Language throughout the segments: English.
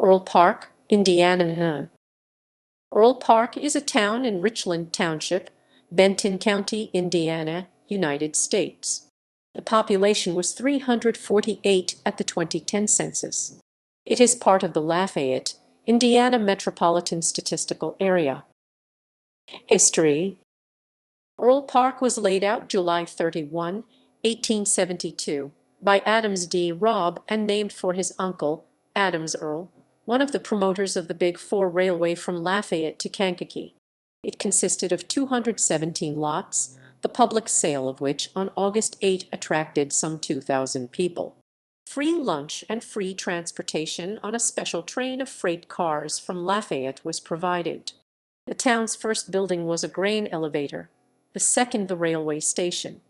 Earl Park, Indiana. Earl Park is a town in Richland Township, Benton County, Indiana, United States. The population was 348 at the 2010 census. It is part of the Lafayette, Indiana Metropolitan Statistical Area. History. Earl Park was laid out July 31, 1872, by Adams D. Robb and named for his uncle, Adams Earl, one of the promoters of the Big Four Railway from Lafayette to Kankakee. It consisted of 217 lots, the public sale of which on August 8 attracted some 2,000 people. Free lunch and free transportation on a special train of freight cars from Lafayette was provided. The town's first building was a grain elevator, the second the railway station.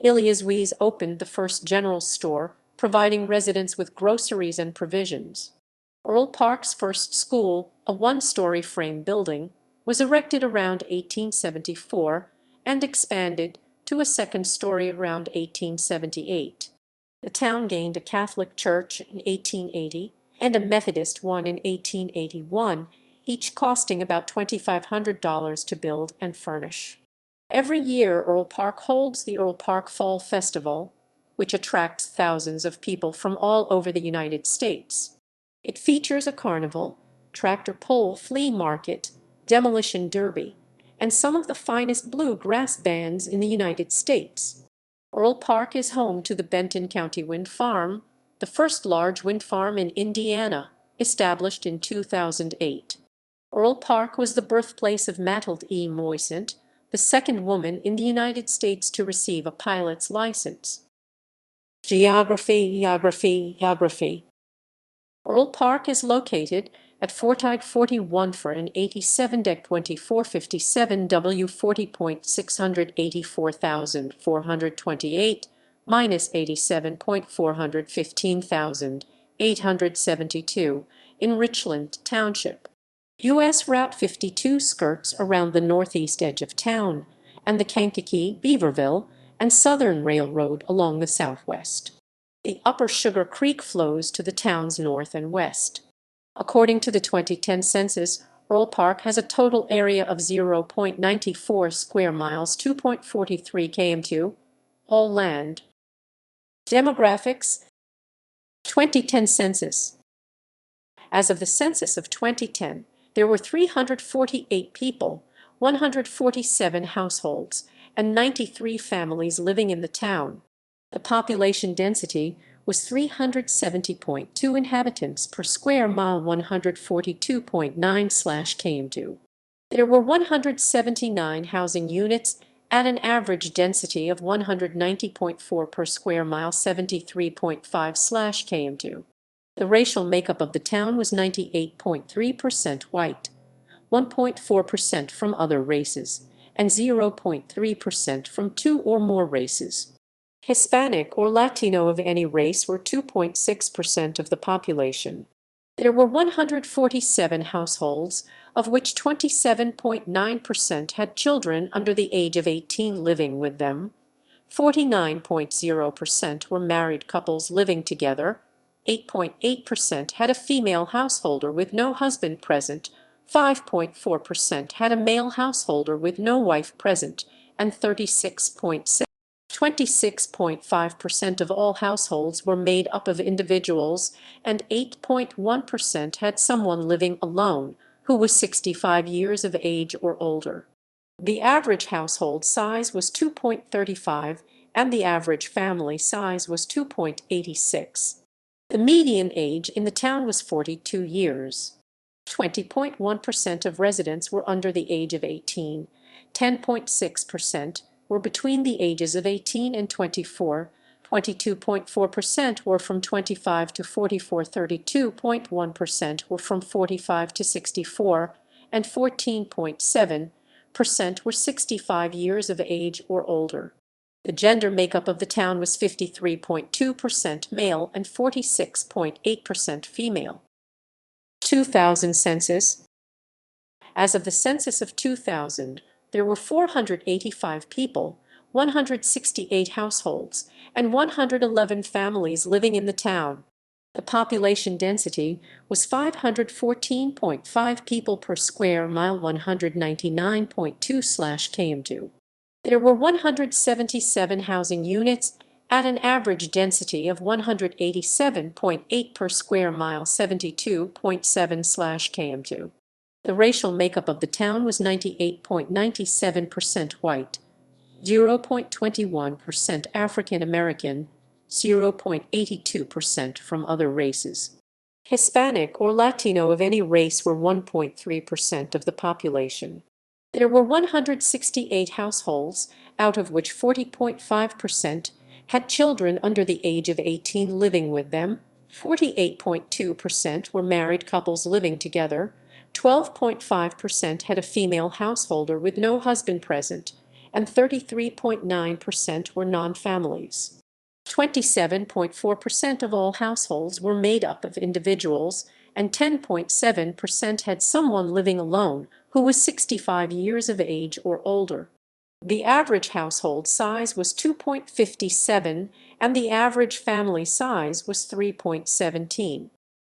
Elias Weiss opened the first general store, providing residents with groceries and provisions. Earl Park's first school, a one-story frame building, was erected around 1874 and expanded to a second story around 1878. The town gained a Catholic church in 1880 and a Methodist one in 1881, each costing about $2,500 to build and furnish. Every year, Earl Park holds the Earl Park Fall Festival, which attracts thousands of people from all over the United States. It features a carnival, tractor pull flea market, demolition derby, and some of the finest bluegrass bands in the United States. Earl Park is home to the Benton County Wind Farm, the first large wind farm in Indiana, established in 2008. Earl Park was the birthplace of Mathilde E. Moisant, the second woman in the United States to receive a pilot's license. Geography. Earl Park is located at 441 for an 87 deck 2457 W 40.684,428 minus 87.415,872 in Richland Township. U.S. Route 52 skirts around the northeast edge of town, and the Kankakee, Beaverville, and Southern Railroad along the southwest. The Upper Sugar Creek flows to the town's north and west. According to the 2010 census, Earl Park has a total area of 0.94 square miles, 2.43 km2, all land. Demographics. 2010 census. As of the census of 2010, there were 348 people, 147 households, and 93 families living in the town. The population density was 370.2 inhabitants per square mile, 142.9/km2. There were 179 housing units at an average density of 190.4 per square mile, 73.5/km2. The racial makeup of the town was 98.3% white, 1.4% from other races, and 0.3% from two or more races. Hispanic or Latino of any race were 2.6% of the population. There were 147 households, of which 27.9% had children under the age of 18 living with them, 49.0% were married couples living together, 8.8% had a female householder with no husband present, 5.4% had a male householder with no wife present, and 26.5% of all households were made up of individuals, and 8.1% had someone living alone who was 65 years of age or older. The average household size was 2.35, and the average family size was 2.86. The median age in the town was 42 years. 20.1% of residents were under the age of 18, 10.6% were between the ages of 18 and 24, 22.4% were from 25 to 44, 32.1% were from 45 to 64, and 14.7% were 65 years of age or older. The gender makeup of the town was 53.2% male and 46.8% female. 2000 census. As of the census of 2000, there were 485 people, 168 households, and 111 families living in the town. The population density was 514.5 people per square mile, 199.2/km2. There were 177 housing units at an average density of 187.8 per square mile, 72.7/km2. The racial makeup of the town was 98.97% white, 0.21% African American, 0.82% from other races. Hispanic or Latino of any race were 1.3% of the population. There were 168 households, out of which 40.5% had children under the age of 18 living with them, 48.2% were married couples living together, 12.5% had a female householder with no husband present, and 33.9% were non-families. 27.4% of all households were made up of individuals, and 10.7% had someone living alone who was 65 years of age or older. The average household size was 2.57, and the average family size was 3.17.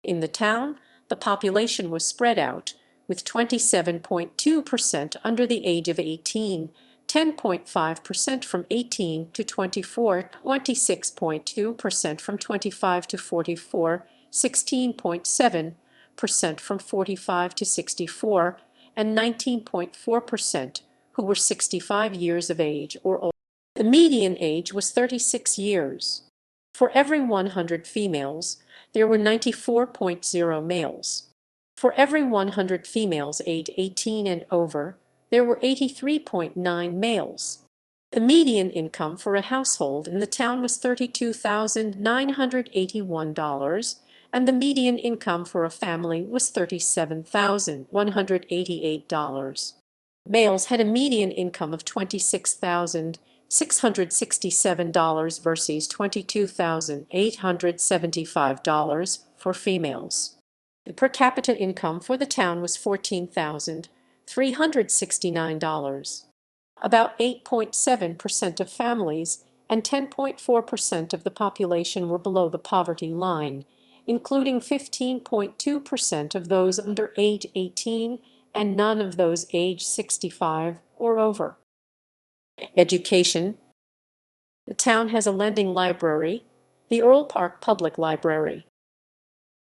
In the town, the population was spread out, with 27.2% under the age of 18, 10.5% from 18 to 24, 26.2% from 25 to 44, 16.7% from 45 to 64, and 19.4% who were 65 years of age or older. The median age was 36 years. For every 100 females, there were 94.0 males. For every 100 females aged 18 and over, there were 83.9 males. The median income for a household in the town was $32,981, and the median income for a family was $37,188. Males had a median income of $26,667 versus $22,875 for females. The per capita income for the town was $14,369. About 8.7% of families and 10.4% of the population were below the poverty line, including 15.2% of those under age 18 and none of those age 65 or over. Education. The town has a lending library, the Earl Park Public Library.